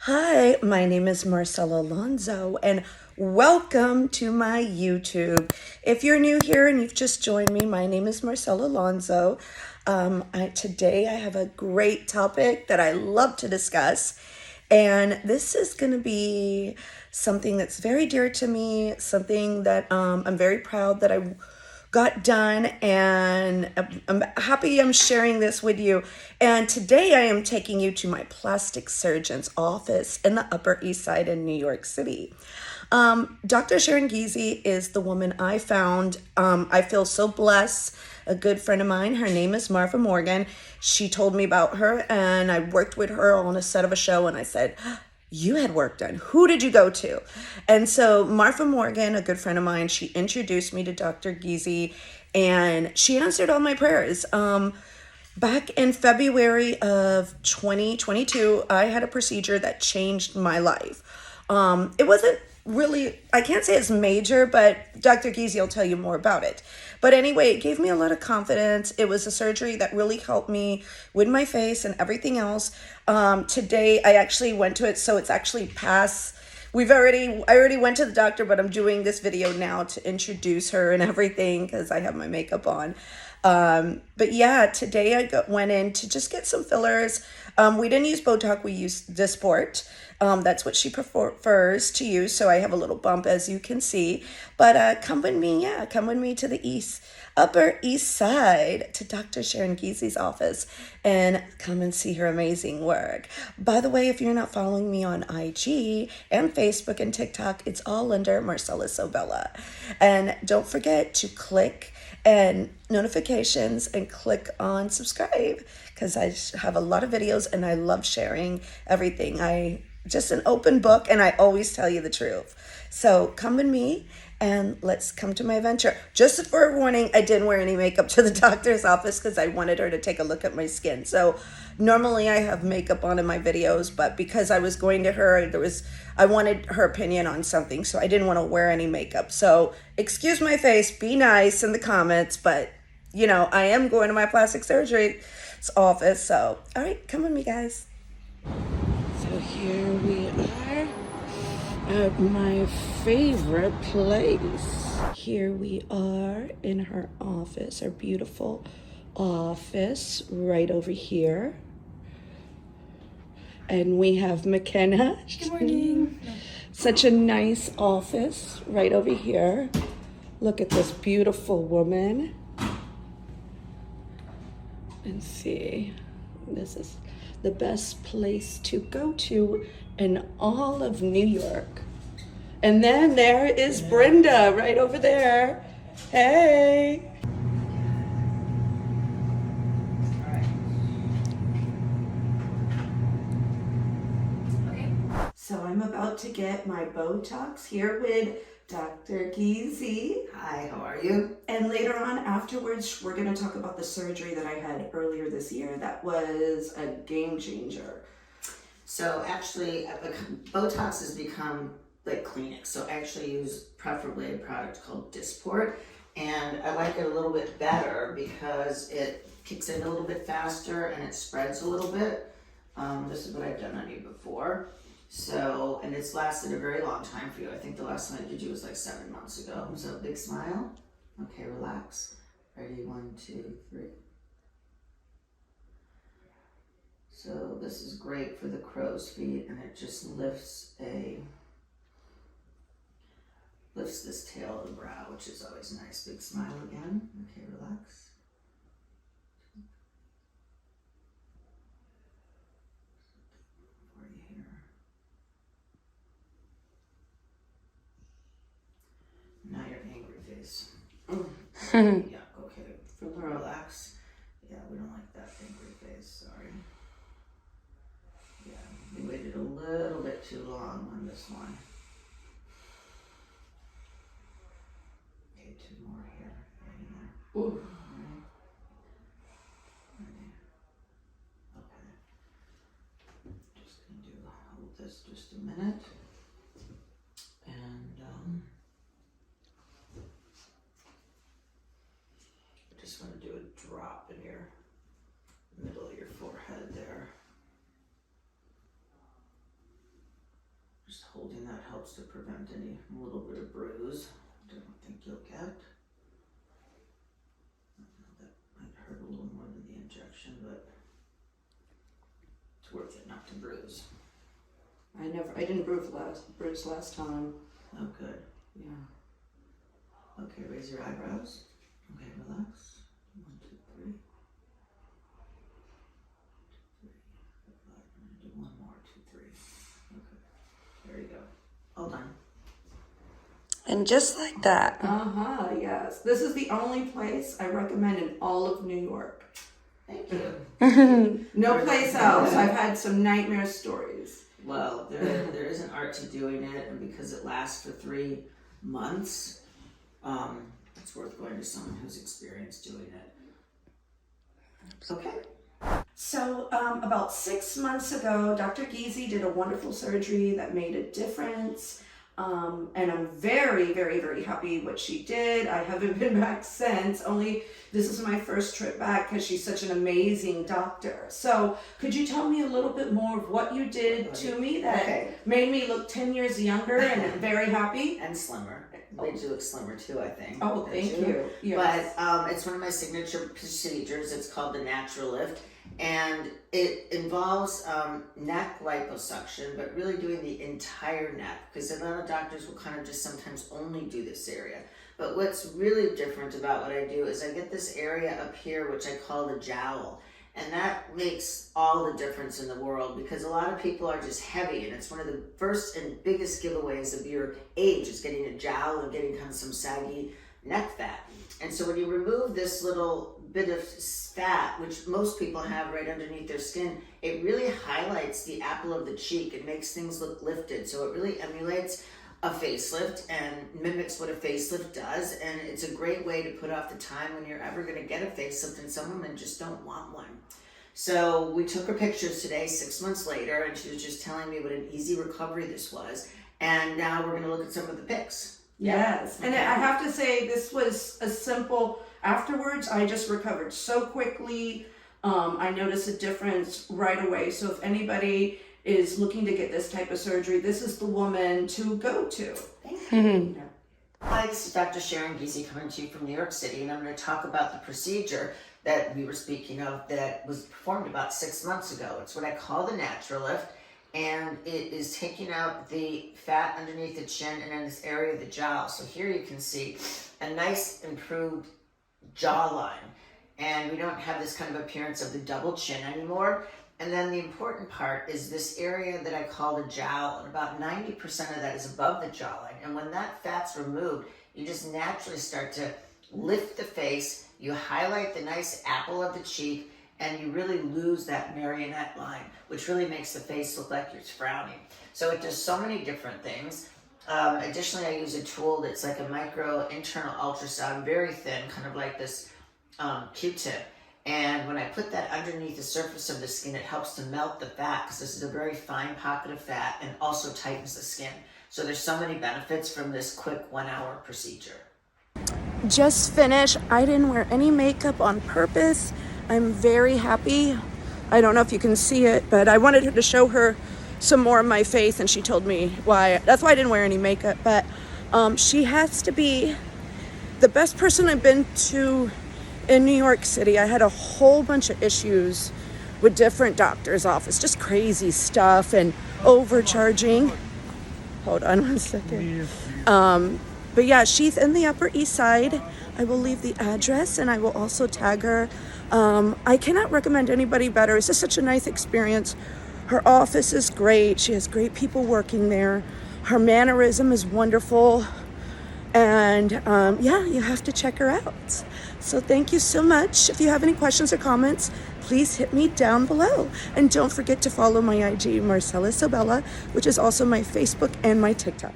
Hi, my name is Marcela Alonso, and welcome to my YouTube. If you're new here and you've just joined me, my name is Marcela Alonso. Today I have a great topic that I love to discuss, and this is going to be something that's very dear to me, something that I'm very proud that I got done, and I'm happy I'm sharing this with you. And today I am taking you to my plastic surgeon's office in the Upper East Side in New York City. Dr. Sharon Giese is the woman I found. I feel so blessed. A good friend of mine, her name is Martha Morgan. She told me about her, and I worked with her on a set of a show, and I said, you had work done. Who did you go to? And so Martha Morgan, a good friend of mine, she introduced me to Dr. Giese, and she answered all my prayers. Back in February of 2022, I had a procedure that changed my life. It wasn't really, I can't say it's major, but Dr. Giese will tell you more about it. But anyway, it gave me a lot of confidence. It was a surgery that really helped me with my face and everything else. Today, I actually went to it, so it's actually past. I already went to the doctor, but I'm doing this video now to introduce her and everything because I have my makeup on. But yeah, today went in to just get some fillers. We didn't use Botox, we used Dysport. That's what she prefers to use. So I have a little bump, as you can see. But come with me to the Upper East Side to Dr. Sharon Giese's office and come and see her amazing work. By the way, if you're not following me on IG and Facebook and TikTok, it's all under Marcela Sobella. And don't forget to click and notifications and click on subscribe because I have a lot of videos and I love sharing everything. I just an open book and I always tell you the truth. So come with me and let's come to my adventure. Just for a warning, I didn't wear any makeup to the doctor's office because I wanted her to take a look at my skin. So normally I have makeup on in my videos, but because I was going to her, I wanted her opinion on something, so I didn't want to wear any makeup. So excuse my face, be nice in the comments, but I am going to my plastic surgery office. So all right, come with me, guys. So here we are at my favorite place. Here we are in her office, her beautiful office right over here. And we have McKenna. Good morning. Such a nice office right over here. Look at this beautiful woman. And see, this is the best place to go to in all of New York. And then there is Brenda right over there. Hey. So I'm about to get my Botox here with Dr. Giese. Hi, how are you? And later on, afterwards, we're going to talk about the surgery that I had earlier this year. That was a game changer. So actually, Botox has become like Kleenex. So I actually use preferably a product called Dysport. And I like it a little bit better because it kicks in a little bit faster and it spreads a little bit. This is what I've done on you before. So, and it's lasted a very long time for you. I think the last time I did you was like 7 months ago. So big smile. Okay, relax. Ready, 1, 2, 3. So this is great for the crow's feet, and it just lifts this tail of the brow, which is always nice. Big smile again. Okay, relax. Now your angry face. Yeah, okay. Relax. Yeah, we don't like that angry face, sorry. Yeah, we waited a little bit too long on this one. Okay, 2 more here. Right. Okay. Just gonna hold this just a minute. And I just want to do a drop in your middle of your forehead there. just holding that helps to prevent any little bit of bruise. I don't think you'll get. That might hurt a little more than the injection, but it's worth it not to bruise. I didn't bruise last time. Oh, good. Yeah. Okay, raise your eyebrows. Okay, relax. 1, 2, 3. 2, 3, 4, 5. I'm gonna do one more. 2, 3. Okay. There you go. All done. And just like that. Yes. This is the only place I recommend in all of New York. Thank you. No place else. I've had some nightmare stories. Well, there is an art to doing it, and because it lasts for 3 months, it's worth going to someone who's experienced doing it. Okay. So about 6 months ago, Dr. Giese did a wonderful surgery that made a difference. And I'm very, very, very happy what she did. I haven't been back since. Only this is my first trip back because she's such an amazing doctor. So could you tell me a little bit more of what you did to me that made me look 10 years younger and I'm very happy? And slimmer. Made you look slimmer too, I think. Oh, thank you. Yes. But it's one of my signature procedures. It's called the natural lift. And it involves neck liposuction, but really doing the entire neck, because a lot of doctors will kind of just sometimes only do this area. But what's really different about what I do is I get this area up here, which I call the jowl. And that makes all the difference in the world, because a lot of people are just heavy, and it's one of the first and biggest giveaways of your age is getting a jowl and getting kind of some saggy neck fat. And so when you remove this little bit of fat, which most people have right underneath their skin, it really highlights the apple of the cheek. It makes things look lifted. So it really emulates a facelift and mimics what a facelift does. And it's a great way to put off the time when you're ever going to get a facelift, and some women just don't want one. So we took her pictures today, 6 months later, and she was just telling me what an easy recovery this was. And now we're going to look at some of the pics. Yes, and I have to say this was a simple, afterwards I just recovered so quickly. I noticed a difference right away. So if anybody is looking to get this type of surgery, this is the woman to go to. Thank you. Hi, this is Dr. Sharon Giese coming to you from New York City, and I'm going to talk about the procedure that we were speaking of that was performed about 6 months ago. It's what I call the natural lift. And it is taking out the fat underneath the chin and in this area of the jowl. So here you can see a nice improved jawline. And we don't have this kind of appearance of the double chin anymore. And then the important part is this area that I call the jowl. And about 90% of that is above the jawline. And when that fat's removed, you just naturally start to lift the face. You highlight the nice apple of the cheek, and you really lose that marionette line, which really makes the face look like you're frowning. So it does so many different things. Additionally, I use a tool that's like a micro internal ultrasound, very thin, kind of like this Q-tip. And when I put that underneath the surface of the skin, it helps to melt the fat, because this is a very fine pocket of fat, and also tightens the skin. So there's so many benefits from this quick 1 hour procedure. Just finished. I didn't wear any makeup on purpose. I'm very happy. I don't know if you can see it, but I wanted her to show her some more of my face, and she told me why. That's why I didn't wear any makeup. But she has to be the best person I've been to in New York City. I had a whole bunch of issues with different doctors' office, just crazy stuff and overcharging. Hold on 1 second. But yeah, she's in the Upper East Side. I will leave the address, and I will also tag her. I cannot recommend anybody better. It's just such a nice experience. Her office is great. She has great people working there. Her mannerism is wonderful. And yeah, you have to check her out. So thank you so much. If you have any questions or comments, please hit me down below. And don't forget to follow my IG, Marcela Sabella, which is also my Facebook and my TikTok.